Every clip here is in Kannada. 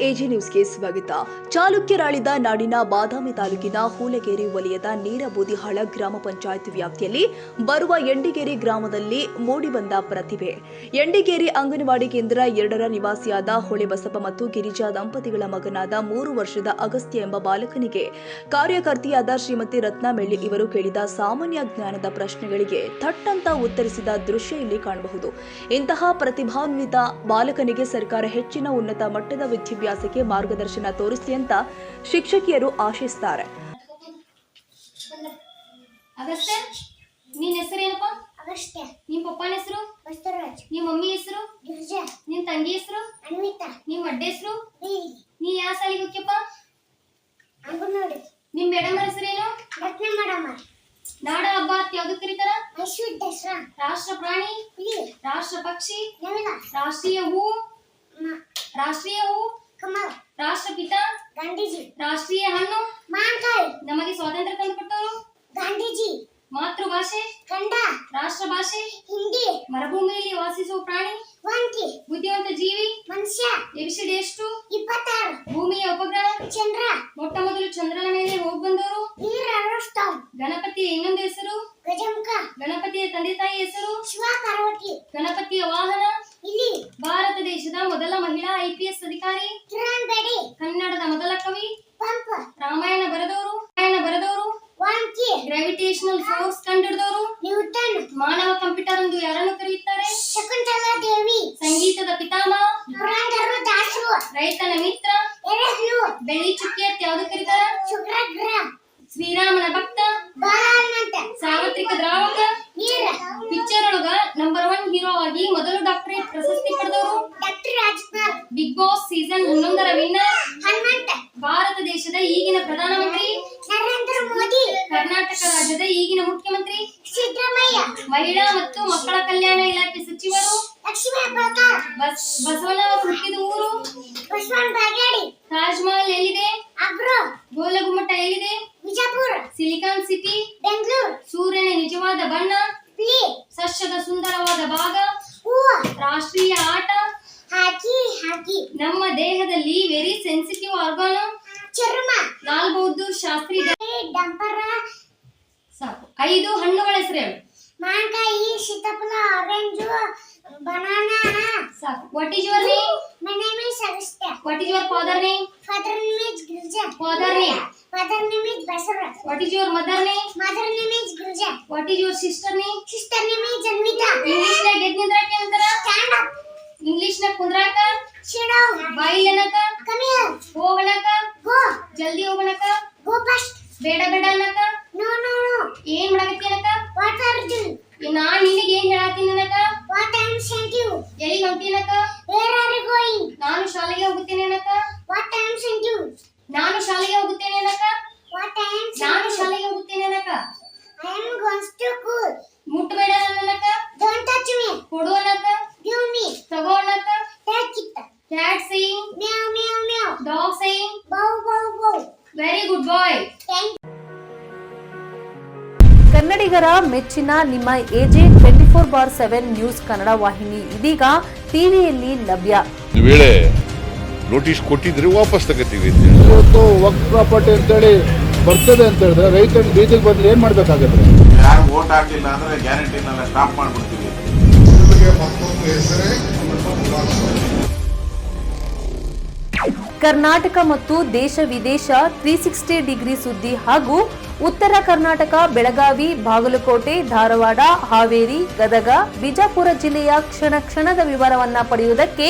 ಎಜಿ ನ್ಯೂಸ್ಗೆ ಸ್ವಾಗತ. ಚಾಲುಕ್ಯರಾಳಿದ ನಾಡಿನ ಬಾದಾಮಿ ತಾಲೂಕಿನ ಹೂಲಗೇರಿ ವಲಯದ ನೀರಬೂದಿಹಾಳ ಗ್ರಾಮ ಪಂಚಾಯತ್ ವ್ಯಾಪ್ತಿಯಲ್ಲಿ ಬರುವ ಎಂಡಿಗೇರಿ ಗ್ರಾಮದಲ್ಲಿ ಮೂಡಿಬಂದ ಪ್ರತಿಭೆ. ಎಂಡಿಗೇರಿ ಅಂಗನವಾಡಿ ಕೇಂದ್ರ 2ರ ನಿವಾಸಿಯಾದ ಹೊಳೆ ಬಸಪ್ಪ ಮತ್ತು ಗಿರಿಜಾ ದಂಪತಿಗಳ ಮಗನಾದ 3 ವರ್ಷದ ಅಗಸ್ತ್ಯ ಎಂಬ ಬಾಲಕನಿಗೆ ಕಾರ್ಯಕರ್ತೆಯಾದ ಶ್ರೀಮತಿ ರತ್ನ ಮೆಳ್ಳಿ ಇವರು ಕೇಳಿದ ಸಾಮಾನ್ಯ ಜ್ಞಾನದ ಪ್ರಶ್ನೆಗಳಿಗೆ ಥಟ್ಟಂತ ಉತ್ತರಿಸಿದ ದೃಶ್ಯ ಇಲ್ಲಿ ಕಾಣಬಹುದು. ಇಂತಹ ಪ್ರತಿಭಾನ್ವಿತ ಬಾಲಕನಿಗೆ ಸರ್ಕಾರ ಹೆಚ್ಚಿನ ಉನ್ನತ ಮಟ್ಟದ ವಿದ್ಯಾಭ್ಯಾಸಕ್ಕೆ ಮಾರ್ಗದರ್ಶನ ತೋರಿಸಲಿ ಅಂತ ಶಿಕ್ಷಕಿಯರು ಆಶಿಸುತ್ತಾರೆ. ಅಗಸ್ತ್ಯ, ನಿನ್ನ ಹೆಸರೇನಪ್ಪ? ಅಗಸ್ತ್ಯ. ನಿಮ್ಮ ಪಪ್ಪನ ಹೆಸರು? ಬಸವರಾಜ್. ನಿಮ್ಮ ಮಮ್ಮಿ ಹೆಸರು? ಗಿರಿಜಾ. ನಿನ್ನ ತಂಗಿ ಹೆಸರು? ಅನ್ವಿತಾ. ನಿಮ್ಮ ಅಡ್ಡ ಹೆಸರು? ಬೀರಿ. ನೀ ಯಾವ ಶಾಲೆಗೆ ಹೋಗ್ಯಪ್ಪ? ಅಂಗನವಾಡಿ. ನಿಮ್ಮ ಮೇಡಮ್ ಹೆಸರೇನು? ರತ್ನ ಮೇಡಮ್. ನಾಡ ಹಬ್ಬ ಯಾವ್ದು ಕರೀತಾರ? ಮೈಸೂರು ದಸರಾ. ರಾಷ್ಟ್ರ ಪ್ರಾಣಿ? ಹುಲಿ. ರಾಷ್ಟ್ರ ಪಕ್ಷಿ? ನವಿಲ. ರಾಷ್ಟ್ರೀಯ ಹೂ? ಕಮಲ. ರಾಷ್ಟ್ರಪಿತ? ಗಾಂಧೀಜಿ. ರಾಷ್ಟ್ರೀಯ ಹಣ್ಣು? ಮಾವಿನಕಾಯಿ. ನಮಗೆ ಸ್ವಾತಂತ್ರ್ಯ ತಂದುಕೊಟ್ಟವರು? ಗಾಂಧೀಜಿ. ಮಾತೃಭಾಷೆ? ಕನ್ನಡ. ರಾಷ್ಟ್ರ ಭಾಷೆ? ಹಿಂದಿ. ಮರುಭೂಮಿಯಲ್ಲಿ ವಾಸಿಸುವ ಪ್ರಾಣಿ? ವಾಂತಿ. ಬುದ್ಧಿವಂತ ಜೀವಿ? ಮನುಷ್ಯ. ಎಬಿಸಿಡಿ ಎಷ್ಟು? 26. ಭೂಮಿಯ ಉಪಗ್ರಹ? ಚಂದ್ರ. ಮೊಟ್ಟ ಮೊದಲು ಚಂದ್ರನ ಮೇಲೆ ಹೋಗಿ ಬಂದವರು? ನೀರ ಅರಸ್ತಾವ್. ಗಣಪತಿಯ ಇನ್ನೊಂದು ಹೆಸರು? ಗಜಮುಖ. ಗಣಪತಿಯ ತಂದೆ ತಾಯಿ ಹೆಸರು? ಶಿವ ಪಾರ್ವತಿ. ಗಣಪತಿಯ ವಾಹನ? ಇಲ್ಲಿ. ಭಾರತ ದೇಶದ ಮೊದಲ ಮಹಿಳಾ IPS ಅಧಿಕಾರಿ? ಕಿರಣ್ ಬೇಡಿ. ಕನ್ನಡದ ಮೊದಲ ಕವಿ? ಪಂಪ. ರಾಮಾಯಣ ಬರೆದವರು? ವಾಂತಿ. ಗ್ರಾವಿಟೇಷನಲ್ ಫೋರ್ಸ್ ಕಂಡುಹಿಡಿದವರು? ನ್ಯೂಟನ್. ಮಾನವ ಕಂಪ್ಯೂಟರ್ ಎಂದು ಯಾರನ್ನು ಕರೆಯುತ್ತಾರೆ? ಶಕುಂತಲಾ ದೇವಿ. ಸಂಗೀತದ ಪಿತಾಮಹ? ಪುರಂದರ ದಾಸು. ರೈತನ ಮಿತ್ರ? ಎರೆಹುಳು. ಬೆಳ್ಳಿ ಚುಕ್ಕಿ ಅಂತ ಯಾವ್ದು ಕರೀತಾರ? ಶುಕ್ರಗ್ರಹ. ಶ್ರೀರಾಮನ ಭಕ್ತ? ಬಾಲಹನುಮಂತ. ಸಾರ್ವತ್ರಿಕ ದ್ರಾವಕ? ನೀರ. ಪಿಕ್ಚರ್ ಒಳಗ ನಂಬರ್ 1 ಹೀರೋ ಆಗಿ ಮೊದಲು ಡಾಕ್ಟರೇಟ್ ಪ್ರಶಸ್ತಿ ಪಡೆದವರು? Doctor Rajkumar. Big Boss season 11ರ ವಿನ್ನರ್? ಹನುಮಂತ. ಭಾರತ ದೇಶದ ಈಗಿನ ಪ್ರಧಾನಮಂತ್ರಿ? ನರೇಂದ್ರ ಮೋದಿ. ಕರ್ನಾಟಕ ರಾಜ್ಯದ ಈಗಿನ ಮುಖ್ಯಮಂತ್ರಿ? ಸಿದ್ದರಾಮಯ್ಯ. ಮಹಿಳಾ ಮತ್ತು ಮಕ್ಕಳ ಕಲ್ಯಾಣ ಇಲಾಖೆ ಸಚಿವರು? ಲಕ್ಷ್ಮೀ ಹೆಬ್ಬಾಳ್ಕರ್. ಬಸವಣ್ಣವರು ಹುಟ್ಟಿದ ಊರು? ಬಸವನ ಬಾಗೇಡಿ. ತಾಜ್ ಮಹಲ್ ಎಲ್ಲಿದೆ? ಆಗ್ರಾ. ಗೋಲಗುಮ್ಮಟ ಎಲ್ಲಿದೆ? ವಿಜಯಪುರ. Silicon city? ಬೆಂಗಳೂರು. ಸೂರ್ಯನ ನಿಜವಾದ ಬಣ್ಣ? ಬಿಳಿ. ಸಸ್ಯದ ಸುಂದರವಾದ ಭಾಗ? ಹೂವು. ರಾಷ್ಟ್ರೀಯ ಆಟ? ಹಾಕಿ. ನಮ್ಮ ದೇಹದಲ್ಲಿ ವೆರಿ ಸೆನ್ಸಿಟಿವ್ ಆರ್ಗಾನ್? ಚರ್ಮ. ಲಾಲ್ ಬಹದ್ದೂರ್ ಶಾಸ್ತ್ರಿ. ಡಂಪರ. ಸಾಕು. 5 ಹಣ್ಣುಗಳ ಹೆಸರು ಹೇಳು. ಮಾವಿನಕಾಯಿ, ಸೀತಾಫಲ, ಆರೆಂಜ್, ಬನಾನಾ. ಸಾಕು. What is your name? My name is Agastya. What is your father name? Father name is Girija. Father name? Father name is Basaraj. What is your mother name? Mother name is Girija. What is your sister name? Sister name is Anvita. English ನಾಗ ಎದ್ ನಿಂದ್ರಾಕ ಅಂತಾರ? Stand up. ಇಂಗ್ಲಿಷ್ ನಾಗ ಕುಂದ್ರಾಕ? Sit down. ಬಾಯಿ ಅನ್ನಕ? Come here. ಹೋಗಣಕ? Go. ಜಲ್ದಿ ಹೋಗಣಕ? Go fast. ಬೇಡ ಅನ್ನಕ? No. ಏನ್ ಮಾಡಕತ್ತಿ ಅನ್ನಕ? What are you doing? ನಾನ್ ನಿನಗೆ ಏನ್ ಹೇಳತ್ತೀನಿ ಅನ್ನಕ? What I am sent you? ಎಲ್ಲಿಗೆ ಹೊಂಟಿನಕ? Where are you going? ನಾನು ಶಾಲೆಗೆ ಹೋಗುತ್ತೇನೆ ಅನ್ನಕ? What I am sent you? ನಾನು ಶಾಲೆಗೆ ಹೋಗುತ್ತೇನೆ ಅನ್ನಕ? What I am ನಾನು sent you? ಶಾಲೆಗೆ ಹೋಗುತ್ತೇನೆ ಅನ್ನಕ? I am going to school. ಮುಟ್ಟಬೇಡ ಅನ್ನಕ? Don't touch me. ಕೊಡು ಅನ್ನಕ? Give me. ತಗೋ ಅನ್ನಕ? Take it. Cat saying? Meow meow meow. Dog saying? Bow bow bow. Very good boy. Thank you. ಕನ್ನಡಿಗರ ಮೆಚ್ಚಿನ ನಿಮ್ಮ ಎಜೆ 24/7 ನ್ಯೂಸ್ ಕನ್ನಡ ವಾಹಿನಿ ಇದೀಗ ಟಿವಿಯಲ್ಲಿ ಲಭ್ಯ. ಒಂದು ವೇಳೆ ನೋಟಿಸ್ ಕೊಟ್ಟಿದ್ರೆ ವಾಪಸ್ ತಗೋತೀವಿ. ಇವತ್ತು ವಕ್ಫ್ ಪ್ರಾಪರ್ಟಿ ಅಂತೇಳಿ ಬರ್ತದೆ ಅಂತ ಹೇಳಿದ್ರೆ ರೈತನ ಬೀದಿಗೆ ಬಂದ್ರೆ ಏನ್ ಮಾಡ್ಬೇಕಾಗತ್ತೆ? ಯಾರು ವೋಟ್ ಹಾಕಲಿಲ್ಲ ಅಂದ್ರೆ ಗ್ಯಾರಂಟಿನೆಲ್ಲ ಸ್ಟಾಪ್ ಮಾಡ್ಬಿಡ್ತೀವಿ. ಕರ್ನಾಟಕ ಮತ್ತು ದೇಶ ವಿದೇಶ 360 ಡಿಗ್ರಿ ಸುದ್ದಿ ಹಾಗೂ ಉತ್ತರ ಕರ್ನಾಟಕ ಬೆಳಗಾವಿ, ಬಾಗಲಕೋಟೆ, ಧಾರವಾಡ, ಹಾವೇರಿ, ಗದಗ, ಬಿಜಾಪುರ ಜಿಲ್ಲೆಯ ಕ್ಷಣದ ವಿವರವನ್ನ ಪಡೆಯುವುದಕ್ಕೆ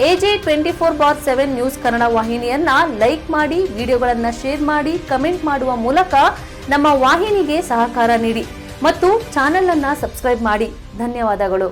ಎಜೆ 24/7 ನ್ಯೂಸ್ ಕನ್ನಡ ವಾಹಿನಿಯನ್ನ ಲೈಕ್ ಮಾಡಿ, ವಿಡಿಯೋಗಳನ್ನ ಶೇರ್ ಮಾಡಿ, ಕಮೆಂಟ್ ಮಾಡುವ ಮೂಲಕ ನಮ್ಮ ವಾಹಿನಿಗೆ ಸಹಕಾರ ನೀಡಿ ಮತ್ತು ಚಾನೆಲ್ ಅನ್ನ ಸಬ್ಸ್ಕ್ರೈಬ್ ಮಾಡಿ. ಧನ್ಯವಾದಗಳು.